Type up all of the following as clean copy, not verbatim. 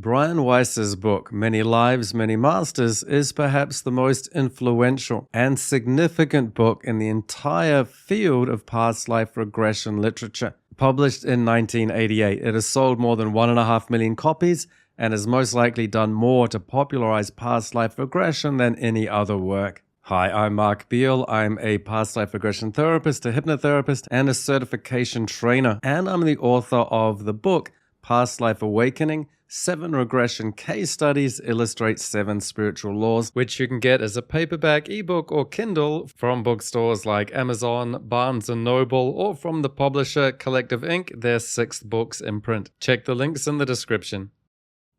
Brian Weiss's book, Many Lives, Many Masters, is perhaps the most influential and significant book in the entire field of past life regression literature. Published in 1988, it has sold more than 1.5 million copies and has most likely done more to popularize past life regression than any other work. Hi, I'm Mark Beal. I'm a past life regression therapist, a hypnotherapist, and a certification trainer. And I'm the author of the book, Past Life Awakening, 7 Regression Case Studies Illustrate 7 Spiritual Laws, which you can get as a paperback, ebook, or Kindle from bookstores like Amazon, Barnes & Noble, or from the publisher Collective Inc., their 6th books in print. Check the links in the description.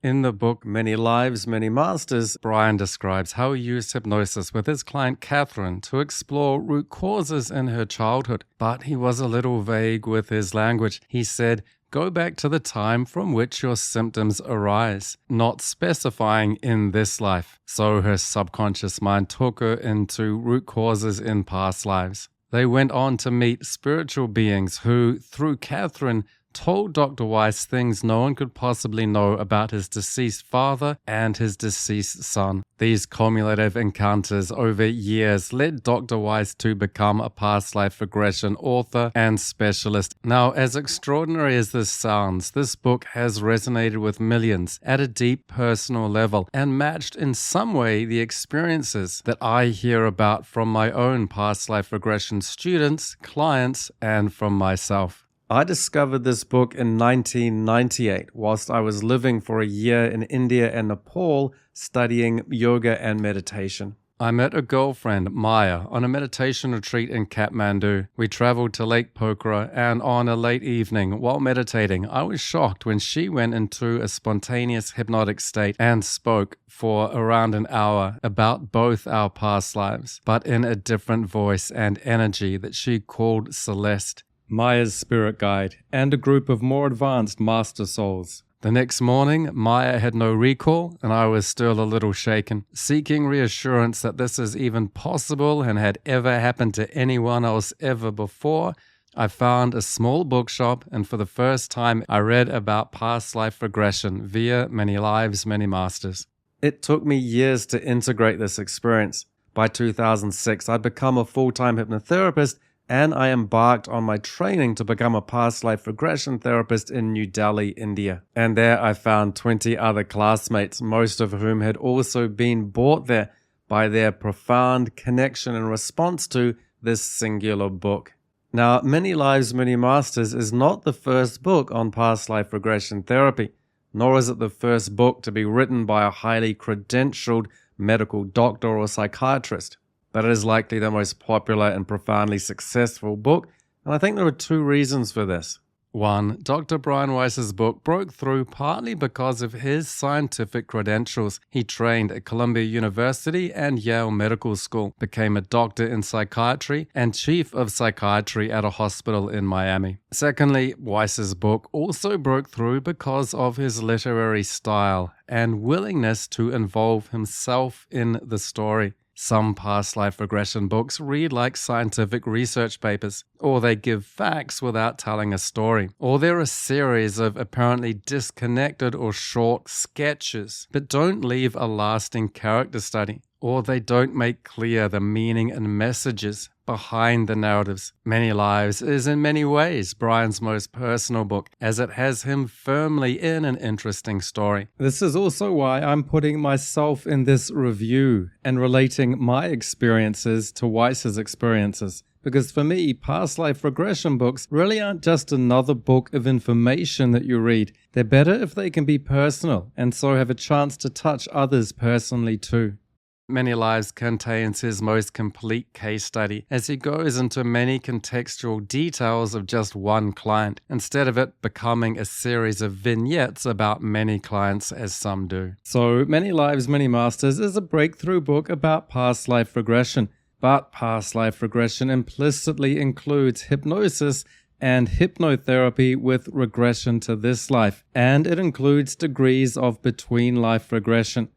In the book, Many Lives, Many Masters, Brian describes how he used hypnosis with his client Catherine to explore root causes in her childhood. But he was a little vague with his language. He said, "Go back to the time from which your symptoms arise," not specifying in this life. So her subconscious mind took her into root causes in past lives. They went on to meet spiritual beings who, through Catherine, told Dr. Weiss things no one could possibly know about his deceased father and his deceased son. These cumulative encounters over years led Dr. Weiss to become a past life regression author and specialist. Now, as extraordinary as this sounds, this book has resonated with millions at a deep personal level and matched in some way the experiences that I hear about from my own past life regression students, clients, and from myself. I discovered this book in 1998 whilst I was living for a year in India and Nepal studying yoga and meditation. I met a girlfriend, Maya, on a meditation retreat in Kathmandu. We traveled to Lake Pokhara, and on a late evening, while meditating, I was shocked when she went into a spontaneous hypnotic state and spoke for around an hour about both our past lives, but in a different voice and energy that she called Celeste, Maya's spirit guide, and a group of more advanced master souls. The next morning, Maya had no recall, and I was still a little shaken. Seeking reassurance that this is even possible and had ever happened to anyone else ever before, I found a small bookshop, and for the first time, I read about past life regression via Many Lives, Many Masters. It took me years to integrate this experience. By 2006, I'd become a full-time hypnotherapist, and I embarked on my training to become a past life regression therapist in New Delhi, India. And there I found 20 other classmates, most of whom had also been brought there by their profound connection and response to this singular book. Now, Many Lives, Many Masters is not the first book on past life regression therapy, nor is it the first book to be written by a highly credentialed medical doctor or psychiatrist. But it is likely the most popular and profoundly successful book, and I think there are 2 reasons for this. 1. Dr. Brian Weiss's book broke through partly because of his scientific credentials. He trained at Columbia University and Yale Medical School, became a doctor in psychiatry, and chief of psychiatry at a hospital in Miami. Secondly, Weiss's book also broke through because of his literary style and willingness to involve himself in the story. Some past life regression books read like scientific research papers, or they give facts without telling a story, or they're a series of apparently disconnected or short sketches, but don't leave a lasting character study, or they don't make clear the meaning and messages behind the narratives. Many Lives is in many ways Brian's most personal book, as it has him firmly in an interesting story. This is also why I'm putting myself in this review and relating my experiences to Weiss's experiences. Because for me, past life regression books really aren't just another book of information that you read. They're better if they can be personal, and so have a chance to touch others personally too. Many Lives contains his most complete case study, as he goes into many contextual details of just one client, instead of it becoming a series of vignettes about many clients as some do. So, Many Lives, Many Masters is a breakthrough book about past life regression, but past life regression implicitly includes hypnosis and hypnotherapy with regression to this life, and it includes degrees of between life regression.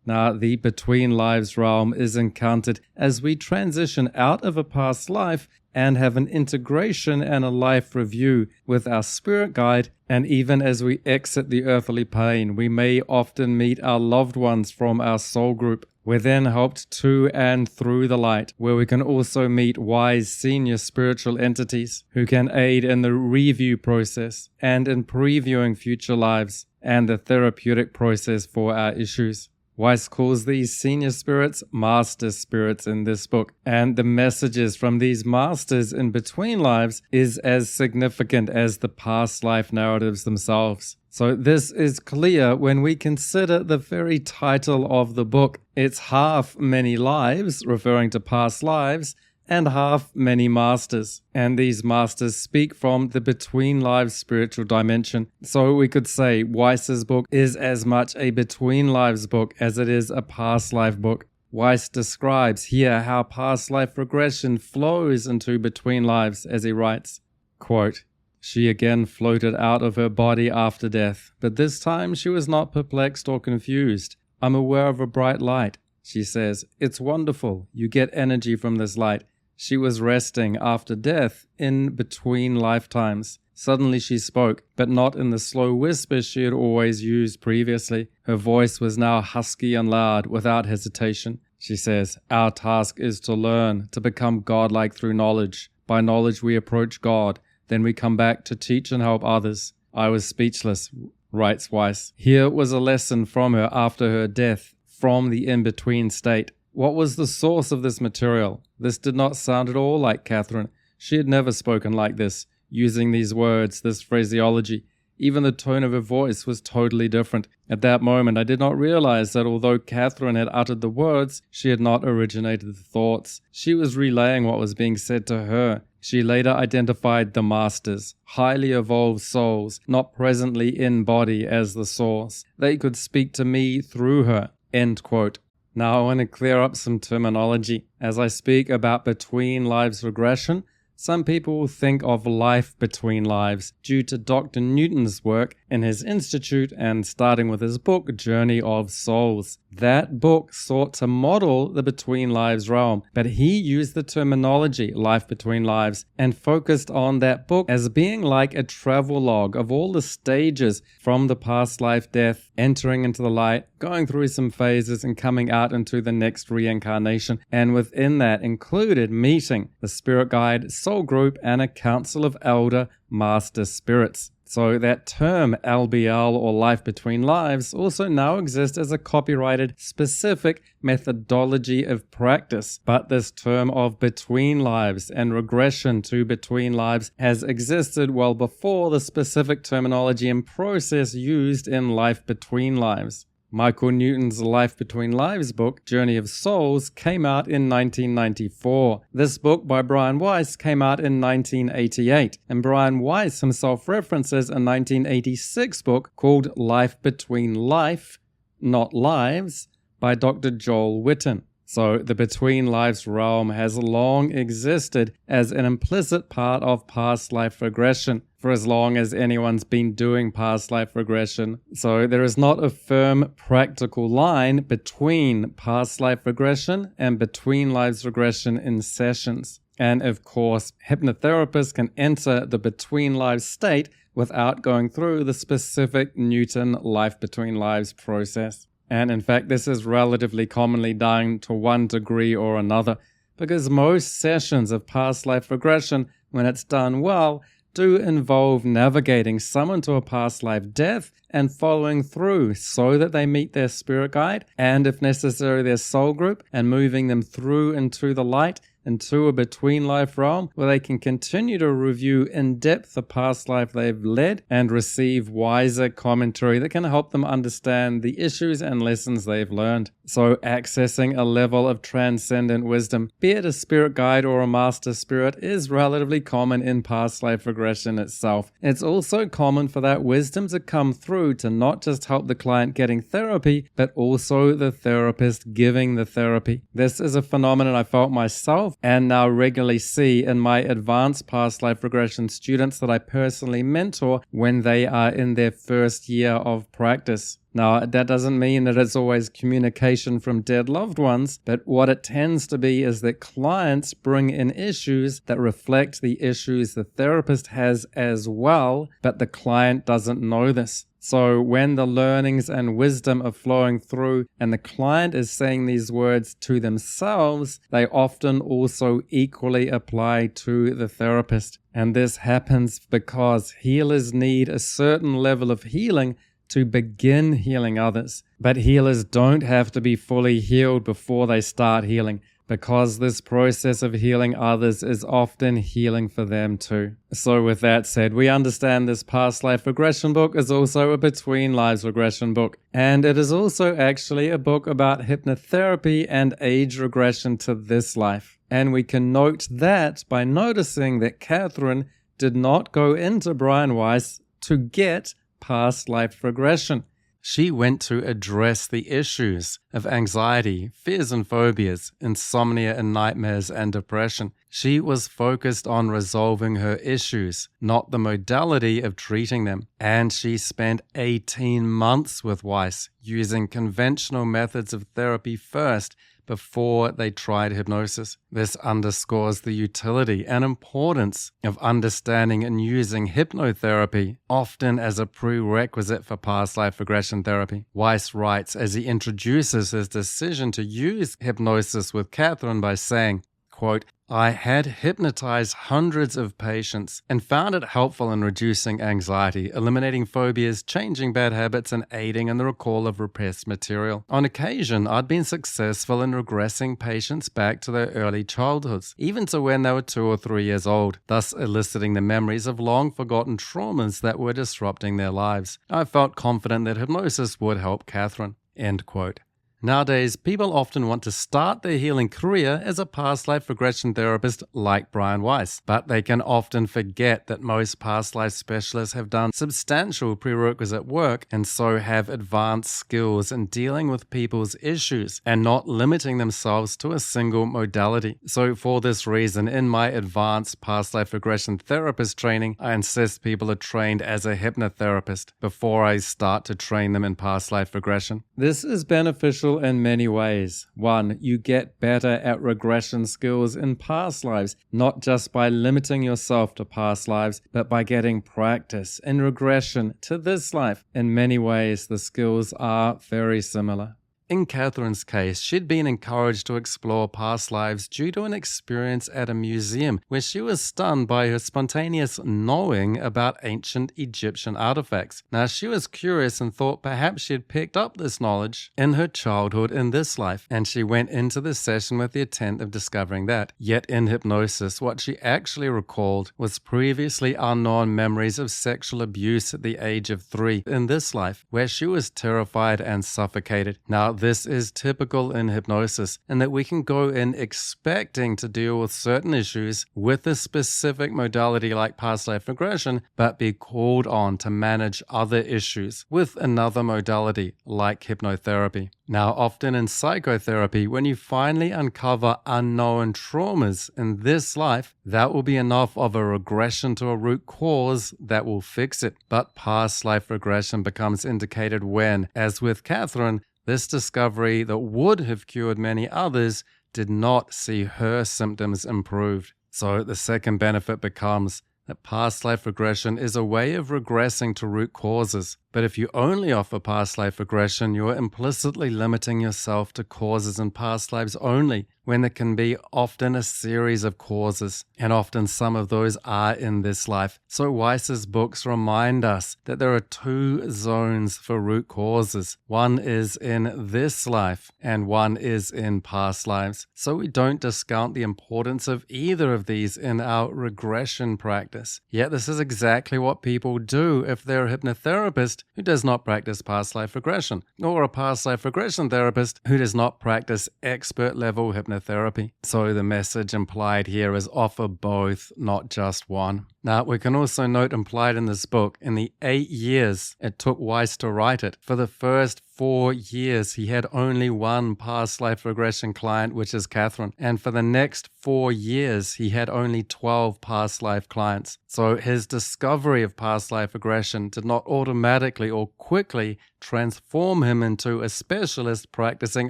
Now, the between lives realm is encountered as we transition out of a past life and have an integration and a life review with our spirit guide, and even as we exit the earthly plane, we may often meet our loved ones from our soul group. We're then helped to and through the light, where we can also meet wise senior spiritual entities who can aid in the review process and in previewing future lives and the therapeutic process for our issues. Weiss calls these senior spirits master spirits in this book, and the messages from these masters in between lives is as significant as the past life narratives themselves. So this is clear when we consider the very title of the book. It's half many lives, referring to past lives, and half many masters. And these masters speak from the between lives spiritual dimension. So we could say Weiss's book is as much a between lives book as it is a past life book. Weiss describes here how past life regression flows into between lives as he writes, quote, "She again floated out of her body after death, but this time she was not perplexed or confused. I'm aware of a bright light," she says. "It's wonderful. You get energy from this light." She was resting after death in between lifetimes. Suddenly she spoke, but not in the slow whisper she had always used previously. Her voice was now husky and loud, without hesitation. She says, "Our task is to learn, to become godlike through knowledge. By knowledge we approach God. Then we come back to teach and help others." I was speechless, writes Weiss. Here was a lesson from her after her death, from the in-between state. What was the source of this material? This did not sound at all like Catherine. She had never spoken like this, using these words, this phraseology. Even the tone of her voice was totally different. At that moment, I did not realize that although Catherine had uttered the words, she had not originated the thoughts. She was relaying what was being said to her. She later identified the masters, highly evolved souls, not presently in body as the source. They could speak to me through her. End quote. Now I want to clear up some terminology. As I speak about between lives regression, some people will think of life between lives due to Dr. Newton's work in his institute and starting with his book, Journey of Souls. That book sought to model the between lives realm, but he used the terminology life between lives and focused on that book as being like a travel log of all the stages from the past life death, entering into the light, going through some phases and coming out into the next reincarnation, and within that included meeting the spirit guide, soul group, and a council of elder master spirits. So that term LBL, or life between lives, also now exists as a copyrighted specific methodology of practice. But this term of between lives and regression to between lives has existed well before the specific terminology and process used in life between lives. Michael Newton's Life Between Lives book, Journey of Souls, came out in 1994. This book by Brian Weiss came out in 1988, and Brian Weiss himself references a 1986 book called Life Between Life, Not Lives, by Dr. Joel Witten. So the between lives realm has long existed as an implicit part of past life regression for as long as anyone's been doing past life regression. So there is not a firm practical line between past life regression and between lives regression in sessions. And of course, hypnotherapists can enter the between lives state without going through the specific Newton life between lives process. And in fact, this is relatively commonly done to one degree or another, because most sessions of past life regression, when it's done well, do involve navigating someone to a past life death and following through so that they meet their spirit guide and, if necessary, their soul group, and moving them through into the light, into a between life realm where they can continue to review in depth the past life they've led and receive wiser commentary that can help them understand the issues and lessons they've learned. So accessing a level of transcendent wisdom, be it a spirit guide or a master spirit, is relatively common in past life regression itself. It's also common for that wisdom to come through to not just help the client getting therapy, but also the therapist giving the therapy. This is a phenomenon I felt myself myself and now regularly see in my advanced past life regression students that I personally mentor when they are in their first year of practice. Now, that doesn't mean that it's always communication from dead loved ones, but what it tends to be is that clients bring in issues that reflect the issues the therapist has as well, but the client doesn't know this. So when the learnings and wisdom are flowing through and the client is saying these words to themselves, they often also equally apply to the therapist. And this happens because healers need a certain level of healing to begin healing others. But healers don't have to be fully healed before they start healing, because this process of healing others is often healing for them too. So with that said, we understand this past life regression book is also a between lives regression book. And it is also actually a book about hypnotherapy and age regression to this life. And we can note that by noticing that Catherine did not go into Brian Weiss to get past life regression. She went to address the issues of anxiety, fears and phobias, insomnia and nightmares and depression. She was focused on resolving her issues, not the modality of treating them. And she spent 18 months with Weiss using conventional methods of therapy first, before they tried hypnosis. This underscores the utility and importance of understanding and using hypnotherapy, often as a prerequisite for past life regression therapy. Weiss writes as he introduces his decision to use hypnosis with Catherine by saying, quote, "I had hypnotized hundreds of patients and found it helpful in reducing anxiety, eliminating phobias, changing bad habits, and aiding in the recall of repressed material. On occasion, I'd been successful in regressing patients back to their early childhoods, even to when they were 2 or 3 years old, thus eliciting the memories of long-forgotten traumas that were disrupting their lives. I felt confident that hypnosis would help Catherine." End quote. Nowadays, people often want to start their healing career as a past life regression therapist like Brian Weiss, but they can often forget that most past life specialists have done substantial prerequisite work and so have advanced skills in dealing with people's issues and not limiting themselves to a single modality. So for this reason, in my advanced past life regression therapist training, I insist people are trained as a hypnotherapist before I start to train them in past life regression. This is beneficial in many ways. 1, you get better at regression skills in past lives, not just by limiting yourself to past lives, but by getting practice in regression to this life. In many ways, the skills are very similar. In Catherine's case, she'd been encouraged to explore past lives due to an experience at a museum where she was stunned by her spontaneous knowing about ancient Egyptian artifacts. Now, she was curious and thought perhaps she had picked up this knowledge in her childhood in this life, and she went into the session with the intent of discovering that. Yet in hypnosis, what she actually recalled was previously unknown memories of sexual abuse at the age of 3 in this life, where she was terrified and suffocated. Now, this is typical in hypnosis, in that we can go in expecting to deal with certain issues with a specific modality like past life regression, but be called on to manage other issues with another modality like hypnotherapy. Now, often in psychotherapy, when you finally uncover unknown traumas in this life, that will be enough of a regression to a root cause that will fix it. But past life regression becomes indicated when, as with Catherine, this discovery that would have cured many others did not see her symptoms improved. So the second benefit becomes that past life regression is a way of regressing to root causes. But if you only offer past life regression, you are implicitly limiting yourself to causes in past lives only, when there can be often a series of causes, and often some of those are in this life. So Weiss's books remind us that there are 2 zones for root causes. One is in this life, and one is in past lives. So we don't discount the importance of either of these in our regression practice. Yet this is exactly what people do if they're a hypnotherapist who does not practice past life regression, or a past life regression therapist who does not practice expert level hypnotherapy. So the message implied here is offer both, not just one. Now, we can also note implied in this book, in the 8 years it took Weiss to write it, for the first 4 years, he had only one past life regression client, which is Catherine. And for the next 4 years, he had only 12 past life clients. So his discovery of past life regression did not automatically or quickly transform him into a specialist practicing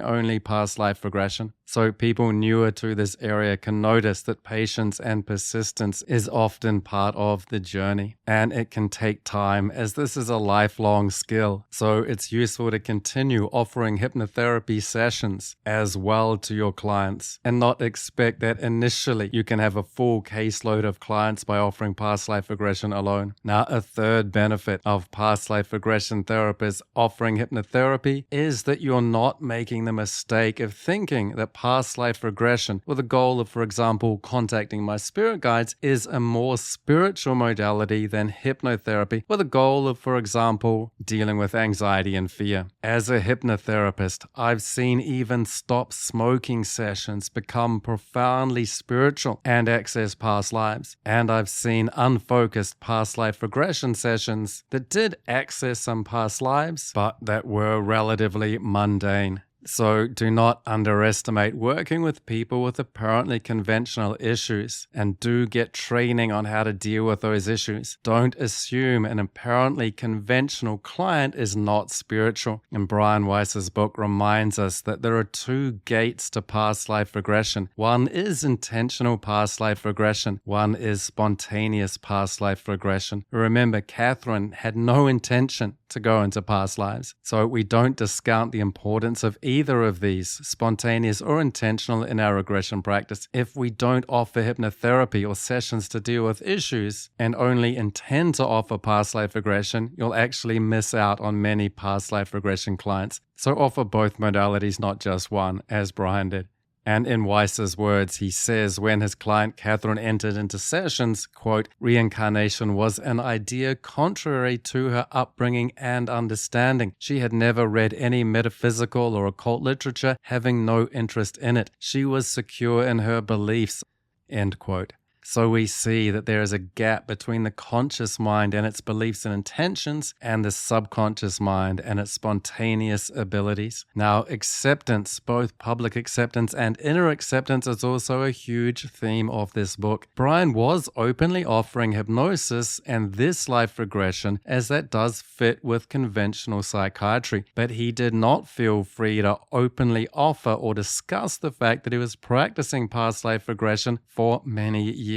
only past life regression. So people newer to this area can notice that patience and persistence is often part of the journey, and it can take time as this is a lifelong skill. So it's useful to continue offering hypnotherapy sessions as well to your clients and not expect that initially you can have a full caseload of clients by offering past life regression alone. Now, a third benefit of past life regression therapists offering hypnotherapy is that you're not making the mistake of thinking that past life regression, with the goal of, for example, contacting my spirit guides, is a more spiritual modality than hypnotherapy, with the goal of, for example, dealing with anxiety and fear. As a hypnotherapist, I've seen even stop smoking sessions become profoundly spiritual and access past lives. And I've seen unfocused past life regression sessions that did access some past lives, but that were relatively mundane. So do not underestimate working with people with apparently conventional issues, and do get training on how to deal with those issues. Don't assume an apparently conventional client is not spiritual. And Brian Weiss's book reminds us that there are 2 gates to past life regression. One is intentional past life regression. One is spontaneous past life regression. Remember, Catherine had no intention to go into past lives. So we don't discount the importance of either of these, spontaneous or intentional, in our regression practice. If we don't offer hypnotherapy or sessions to deal with issues and only intend to offer past life regression, you'll actually miss out on many past life regression clients. So offer both modalities, not just one, as Brian did. And in Weiss's words, he says when his client Catherine entered into sessions, quote, reincarnation was an idea contrary to her upbringing and understanding. She had never read any metaphysical or occult literature, having no interest in it. She was secure in her beliefs, end quote. So we see that there is a gap between the conscious mind and its beliefs and intentions and the subconscious mind and its spontaneous abilities. Now, acceptance, both public acceptance and inner acceptance, is also a huge theme of this book. Brian was openly offering hypnosis and this life regression, as that does fit with conventional psychiatry, but he did not feel free to openly offer or discuss the fact that he was practicing past life regression for many years.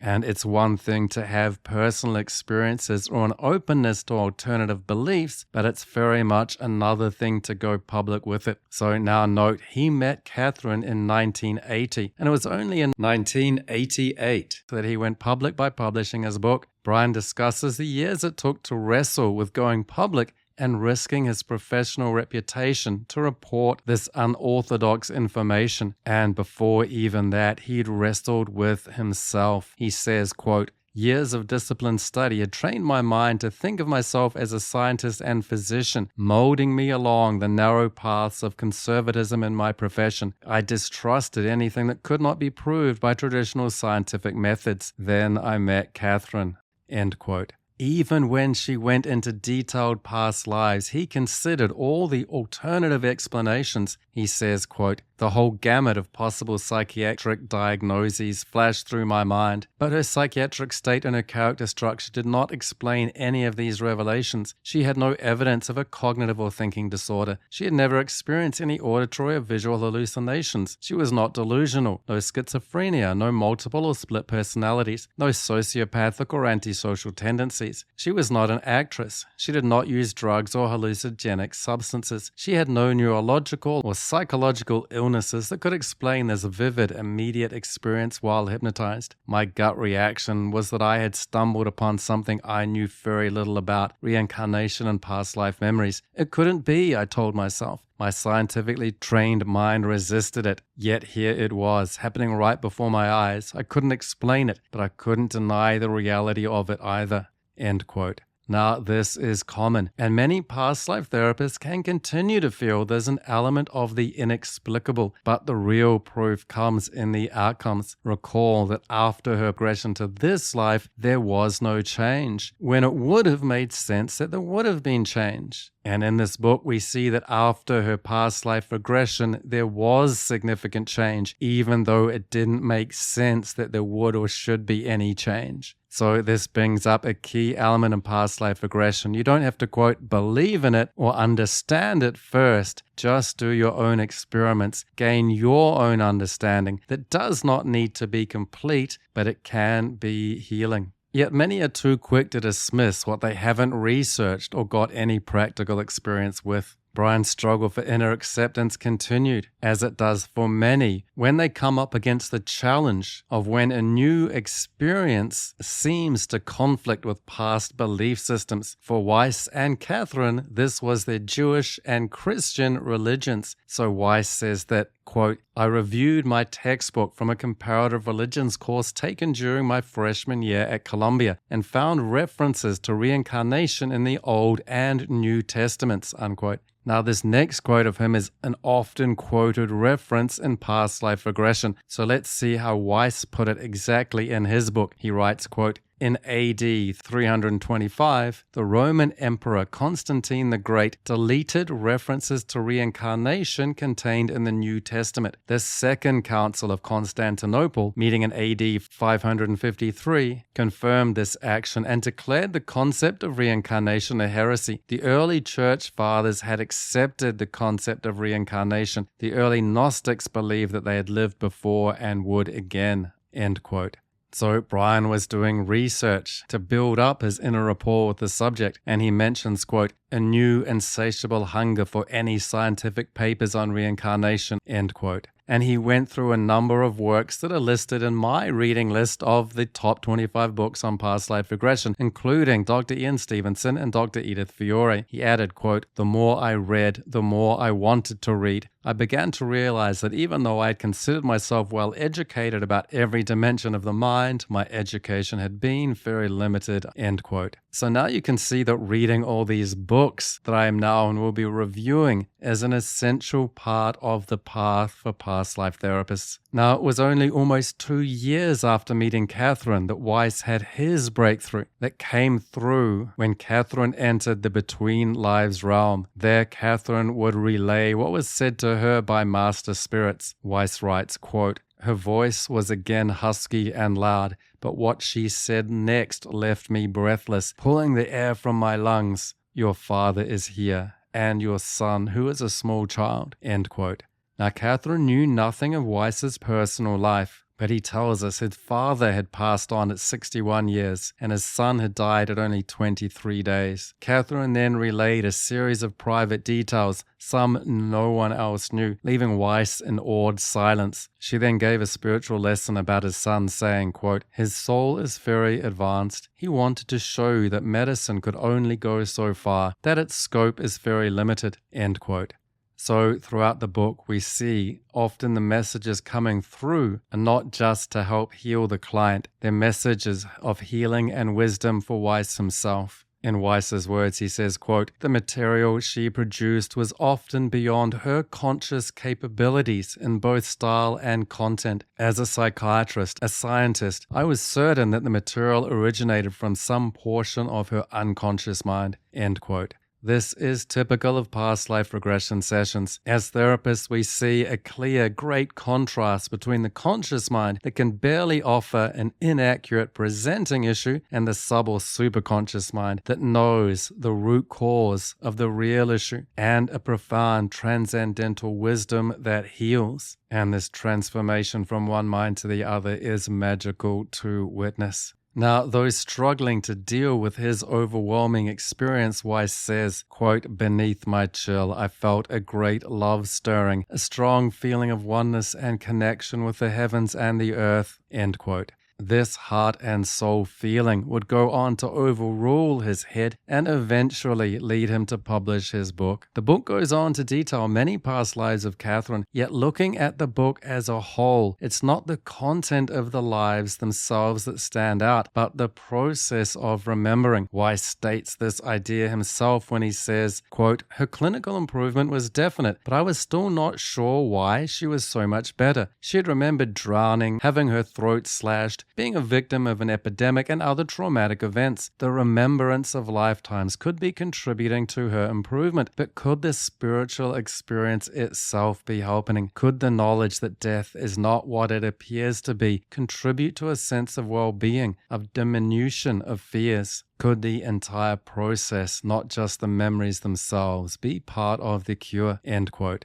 And it's one thing to have personal experiences or an openness to alternative beliefs, but it's very much another thing to go public with it. So now note, he met Catherine in 1980, and it was only in 1988 that he went public by publishing his book. Brian discusses the years it took to wrestle with going public and risking his professional reputation to report this unorthodox information. And before even that, he'd wrestled with himself. He says, quote, years of disciplined study had trained my mind to think of myself as a scientist and physician, molding me along the narrow paths of conservatism in my profession. I distrusted anything that could not be proved by traditional scientific methods. Then I met Catherine, end quote. Even when she went into detailed past lives, he considered all the alternative explanations. He says, quote, the whole gamut of possible psychiatric diagnoses flashed through my mind, but her psychiatric state and her character structure did not explain any of these revelations. She had no evidence of a cognitive or thinking disorder. She had never experienced any auditory or visual hallucinations. She was not delusional, no schizophrenia, no multiple or split personalities, no sociopathic or antisocial tendencies. She was not an actress. She did not use drugs or hallucinogenic substances. She had no neurological or psychological illnesses that could explain this vivid, immediate experience while hypnotized. My gut reaction was that I had stumbled upon something I knew very little about, reincarnation and past life memories. It couldn't be, I told myself. My scientifically trained mind resisted it, yet here it was, happening right before my eyes. I couldn't explain it, but I couldn't deny the reality of it either. End quote. Now, this is common, and many past life therapists can continue to feel there's an element of the inexplicable, but the real proof comes in the outcomes. Recall that after her regression to this life, there was no change, when it would have made sense that there would have been change. And in this book, we see that after her past life regression, there was significant change, even though it didn't make sense that there would or should be any change. So this brings up a key element in past life regression. You don't have to, quote, believe in it or understand it first. Just do your own experiments. Gain your own understanding that does not need to be complete, but it can be healing. Yet many are too quick to dismiss what they haven't researched or got any practical experience with. Brian's struggle for inner acceptance continued, as it does for many, when they come up against the challenge of when a new experience seems to conflict with past belief systems. For Weiss and Catherine, this was their Jewish and Christian religions. So Weiss says that, quote, I reviewed my textbook from a comparative religions course taken during my freshman year at Columbia and found references to reincarnation in the Old and New Testaments, unquote. Now, this next quote of him is an often quoted reference in past life regression. So let's see how Weiss put it exactly in his book. He writes, quote, in AD 325, the Roman Emperor Constantine the Great deleted references to reincarnation contained in the New Testament. The Second Council of Constantinople, meeting in AD 553, confirmed this action and declared the concept of reincarnation a heresy. The early church fathers had accepted the concept of reincarnation. The early Gnostics believed that they had lived before and would again, end quote. So Brian was doing research to build up his inner rapport with the subject, and he mentions, quote, a new insatiable hunger for any scientific papers on reincarnation, end quote. And he went through a number of works that are listed in my reading list of the top 25 books on past life regression, including Dr. Ian Stevenson and Dr. Edith Fiore. He added, quote, the more I read, the more I wanted to read. I began to realize that even though I had considered myself well educated about every dimension of the mind, my education had been very limited, end quote. So now you can see that reading all these books that I am now and will be reviewing is an essential part of the path for past life therapists. Now, it was only almost 2 years after meeting Catherine that Weiss had his breakthrough that came through when Catherine entered the Between Lives realm. There, Catherine would relay what was said to her by master spirits. Weiss writes, quote, her voice was again husky and loud, but what she said next left me breathless, pulling the air from my lungs. Your father is here, and your son, who is a small child, end quote. Now, Catherine knew nothing of Weiss's personal life, but he tells us his father had passed on at 61 years, and his son had died at only 23 days. Catherine then relayed a series of private details, some no one else knew, leaving Weiss in awed silence. She then gave a spiritual lesson about his son, saying, quote, his soul is very advanced. He wanted to show that medicine could only go so far, that its scope is very limited, end quote. So throughout the book, we see often the messages coming through are not just to help heal the client. They're messages of healing and wisdom for Weiss himself. In Weiss's words, he says, quote, the material she produced was often beyond her conscious capabilities in both style and content. As a psychiatrist, a scientist, I was certain that the material originated from some portion of her unconscious mind, end quote. This is typical of past life regression sessions. As therapists, we see a clear, great contrast between the conscious mind that can barely offer an inaccurate presenting issue and the sub or superconscious mind that knows the root cause of the real issue and a profound transcendental wisdom that heals. And this transformation from one mind to the other is magical to witness. Now, those struggling to deal with his overwhelming experience, Weiss says, quote, beneath my chill, I felt a great love stirring, a strong feeling of oneness and connection with the heavens and the earth, end quote. This heart and soul feeling would go on to overrule his head and eventually lead him to publish his book. The book goes on to detail many past lives of Catherine, yet looking at the book as a whole, it's not the content of the lives themselves that stand out, but the process of remembering. Weiss states this idea himself when he says, quote, "Her clinical improvement was definite, but I was still not sure why she was so much better. She had remembered drowning, having her throat slashed, being a victim of an epidemic and other traumatic events. The remembrance of lifetimes could be contributing to her improvement, but could the spiritual experience itself be helping? Could the knowledge that death is not what it appears to be contribute to a sense of well-being, of diminution of fears? Could the entire process, not just the memories themselves, be part of the cure?" End quote.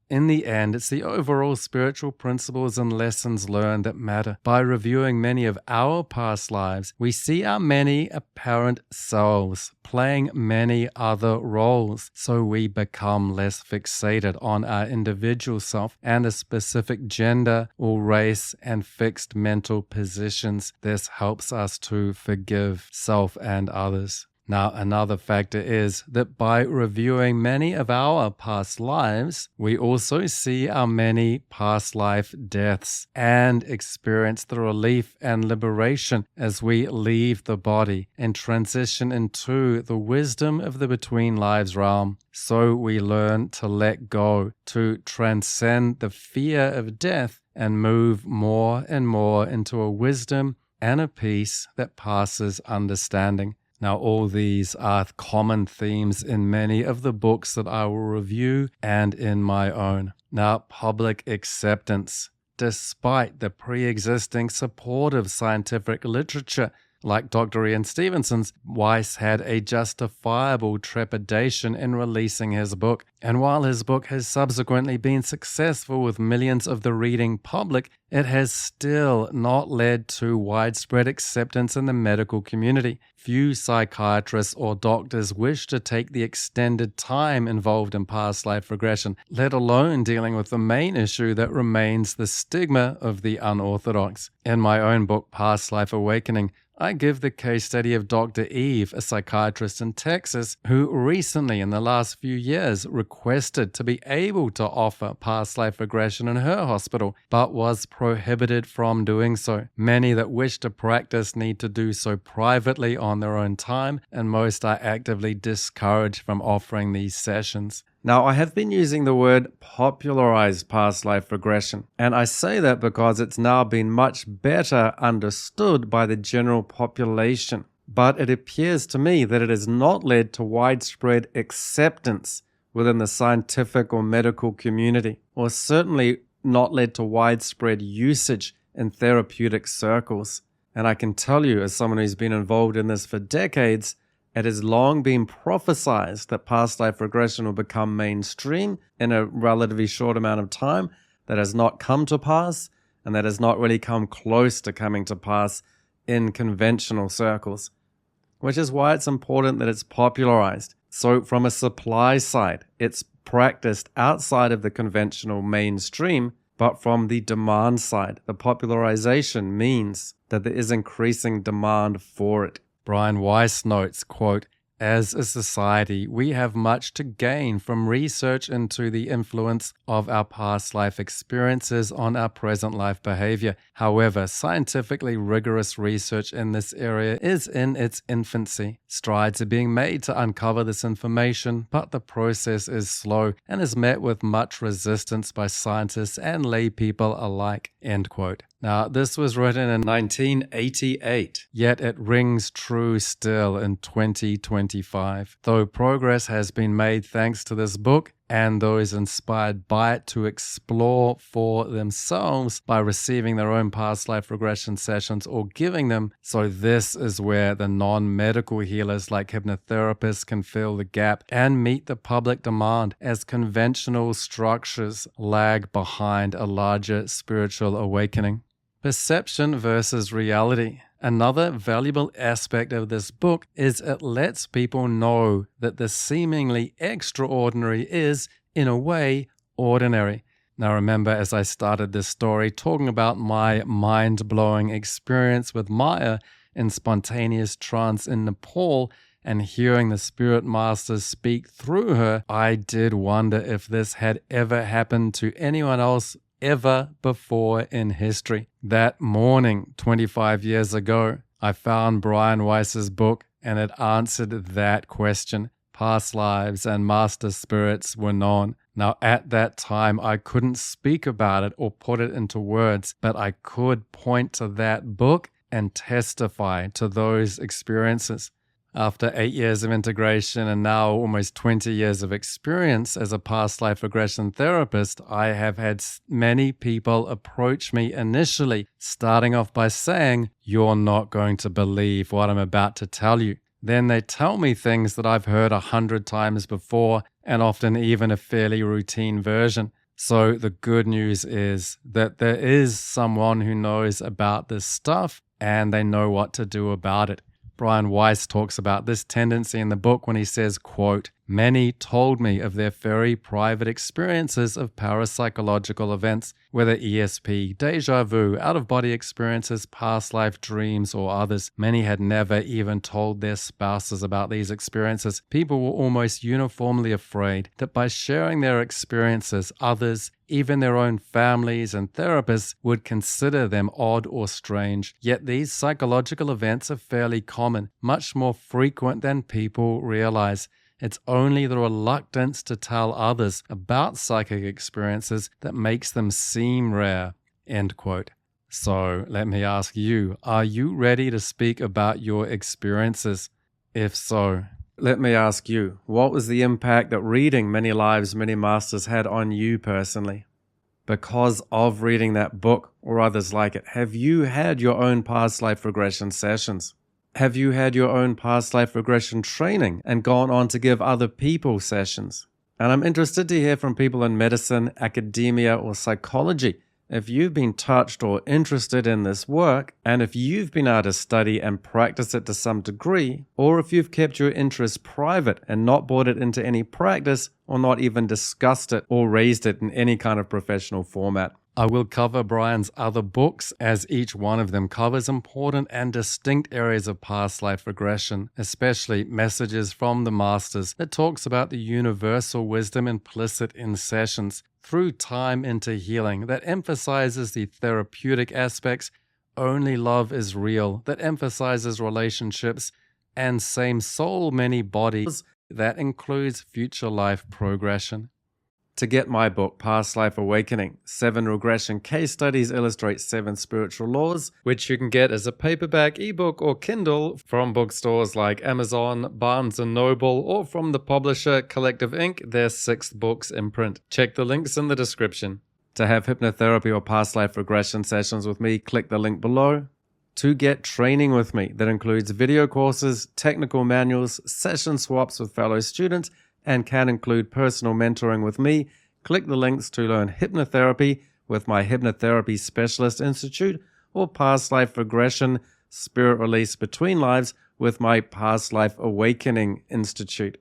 In the end, it's the overall spiritual principles and lessons learned that matter. By reviewing many of our past lives, we see our many apparent selves playing many other roles, so we become less fixated on our individual self and a specific gender or race and fixed mental positions. This helps us to forgive self and others. Now, another factor is that by reviewing many of our past lives, we also see our many past life deaths and experience the relief and liberation as we leave the body and transition into the wisdom of the between lives realm. So we learn to let go, to transcend the fear of death and move more and more into a wisdom and a peace that passes understanding. Now, all these are common themes in many of the books that I will review and in my own. Now, public acceptance. Despite the pre-existing supportive scientific literature, like Dr. Ian Stevenson's, Weiss had a justifiable trepidation in releasing his book. And while his book has subsequently been successful with millions of the reading public, it has still not led to widespread acceptance in the medical community. Few psychiatrists or doctors wish to take the extended time involved in past life regression, let alone dealing with the main issue that remains the stigma of the unorthodox. In my own book, Past Life Awakening, I give the case study of Dr. Eve, a psychiatrist in Texas, who recently in the last few years requested to be able to offer past life regression in her hospital, but was prohibited from doing so. Many that wish to practice need to do so privately on their own time, and most are actively discouraged from offering these sessions. Now, I have been using the word popularized past life regression, and I say that because it's now been much better understood by the general population. But it appears to me that it has not led to widespread acceptance within the scientific or medical community, or certainly not led to widespread usage in therapeutic circles. And I can tell you, as someone who's been involved in this for decades, it has long been prophesied that past life regression will become mainstream in a relatively short amount of time. That has not come to pass, and that has not really come close to coming to pass in conventional circles, which is why it's important that it's popularized. So from a supply side, it's practiced outside of the conventional mainstream, but from the demand side, the popularization means that there is increasing demand for it. Brian Weiss notes, quote, "As a society, we have much to gain from research into the influence of our past life experiences on our present life behavior. However, scientifically rigorous research in this area is in its infancy. Strides are being made to uncover this information, but the process is slow and is met with much resistance by scientists and lay people alike." End quote. Now, this was written in 1988, yet it rings true still in 2025. Though progress has been made thanks to this book and those inspired by it to explore for themselves by receiving their own past life regression sessions or giving them. So this is where the non-medical healers like hypnotherapists can fill the gap and meet the public demand as conventional structures lag behind a larger spiritual awakening. Perception versus reality. Another valuable aspect of this book is it lets people know that the seemingly extraordinary is, in a way, ordinary. Now remember, as I started this story talking about my mind-blowing experience with Maya in spontaneous trance in Nepal and hearing the spirit masters speak through her, I did wonder if this had ever happened to anyone else ever before in history. That morning, 25 years ago, I found Brian Weiss's book and it answered that question. Past lives and master spirits were known. Now, at that time, I couldn't speak about it or put it into words, but I could point to that book and testify to those experiences. After 8 years of integration and now almost 20 years of experience as a past life regression therapist, I have had many people approach me initially, starting off by saying, "You're not going to believe what I'm about to tell you." Then they tell me things that I've heard 100 times before, and often even a fairly routine version. So the good news is that there is someone who knows about this stuff and they know what to do about it. Brian Weiss talks about this tendency in the book when he says, quote, "Many told me of their very private experiences of parapsychological events, whether ESP, deja vu, out-of-body experiences, past life dreams, or others. Many had never even told their spouses about these experiences. People were almost uniformly afraid that by sharing their experiences, others, even their own families and therapists, would consider them odd or strange. Yet these psychological events are fairly common, much more frequent than people realize. It's only the reluctance to tell others about psychic experiences that makes them seem rare." End quote. So let me ask you, are you ready to speak about your experiences? If so, let me ask you, what was the impact that reading Many Lives, Many Masters had on you personally? Because of reading that book or others like it, have you had your own past life regression sessions? Have you had your own past life regression training and gone on to give other people sessions? And I'm interested to hear from people in medicine, academia, or psychology. If you've been touched or interested in this work, and if you've been able to study and practice it to some degree, or if you've kept your interest private and not brought it into any practice, or not even discussed it or raised it in any kind of professional format. I will cover Brian's other books, as each one of them covers important and distinct areas of past life regression, especially Messages from the Masters, that talks about the universal wisdom implicit in sessions through time into healing, that emphasizes the therapeutic aspects, Only Love is Real, that emphasizes relationships, and Same Soul, Many Bodies, that includes future life progression. To get my book, Past Life Awakening, 7 Regression Case Studies Illustrate 7 Spiritual Laws, which you can get as a paperback, ebook, or Kindle from bookstores like Amazon, Barnes & Noble, or from the publisher Collective Inc., their 6th book's imprint. Check the links in the description. To have hypnotherapy or past life regression sessions with me, click the link below. To get training with me that includes video courses, technical manuals, session swaps with fellow students, and can include personal mentoring with me, click the links to learn hypnotherapy with my Hypnotherapy Specialist Institute, or past life regression, spirit release between lives with my Past Life Awakening Institute.